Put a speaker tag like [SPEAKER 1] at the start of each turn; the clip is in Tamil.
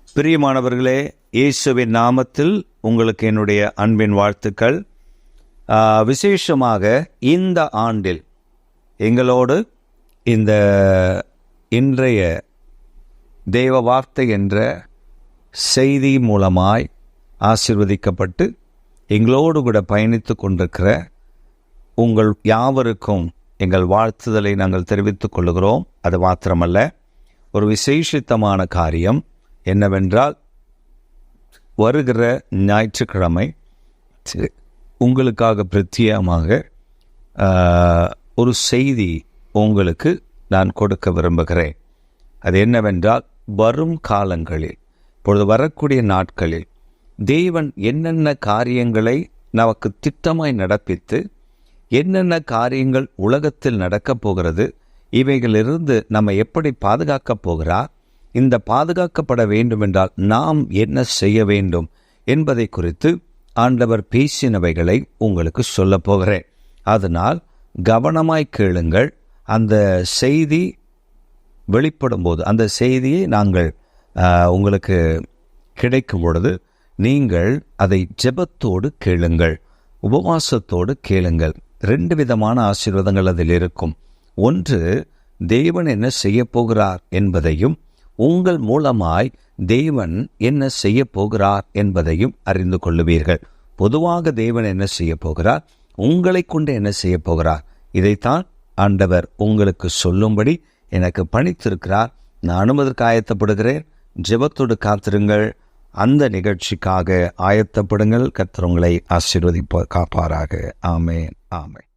[SPEAKER 1] பிரியமானவர்களே, இயேசுவின் நாமத்தில் உங்களுக்கு என்னுடைய அன்பின் வாழ்த்துக்கள். விசேஷமாக இந்த ஆண்டில் எங்களோடு இந்த இன்றைய தேவ வார்த்தை என்ற செய்தி மூலமாய் ஆசீர்வதிக்கப்பட்டு எங்களோடு கூட பயணித்து கொண்டிருக்கிற உங்கள் யாவருக்கும் எங்கள் வாழ்த்துதலை நாங்கள் தெரிவித்துக் கொள்கிறோம். அது மாத்திரமல்ல, ஒரு விசேஷித்தமான காரியம் என்னவென்றால், வருகிற ஞாயிற்றுக்கிழமை உங்களுக்காக பிரத்யேகமாக ஒரு செய்தி உங்களுக்கு நான் கொடுக்க விரும்புகிறேன். அது என்னவென்றால், வரும் காலங்களில், இப்பொழுது வரக்கூடிய நாட்களில் தேவன் என்னென்ன காரியங்களை நமக்கு திட்டமாய் நடப்பித்து, என்னென்ன காரியங்கள் உலகத்தில் நடக்கப் போகிறது, இவைகளிலிருந்து நம்ம எப்படி பாதுகாக்கப் போகிறார், இந்த பாதுகாக்கப்பட வேண்டுமென்றால் நாம் என்ன செய்ய வேண்டும் என்பதை குறித்து ஆண்டவர் பேசினவைகளை உங்களுக்கு சொல்ல போகிறேன். அதனால் கவனமாய் கேளுங்கள். அந்த செய்தி வெளிப்படும் போது, அந்த செய்தியை நாங்கள் உங்களுக்கு கிடைக்கும் பொழுது நீங்கள் அதை ஜெபத்தோடு கேளுங்கள், உபவாசத்தோடு கேளுங்கள். 2 விதமான ஆசீர்வாதங்கள் அதில் இருக்கும். ஒன்று, தேவன் என்ன செய்ய போகிறார் என்பதையும், உங்கள் மூலமாய் தேவன் என்ன செய்ய போகிறார் என்பதையும் அறிந்து கொள்ளுவீர்கள். பொதுவாக தேவன் என்ன செய்ய போகிறார், உங்களை கொண்டு என்ன செய்ய போகிறார், இதைத்தான் ஆண்டவர் உங்களுக்கு சொல்லும்படி எனக்கு பணித்திருக்கிறார். நானும் அதற்கு ஆயத்தப்படுகிறேன். ஜெபத்தோடு காத்திருங்கள். அந்த நிகழ்ச்சிக்காக ஆயத்தப்படுங்கள். கர்த்தர் உங்களை ஆசீர்வதிப்பார், காப்பாராக. ஆமென், ஆமென்.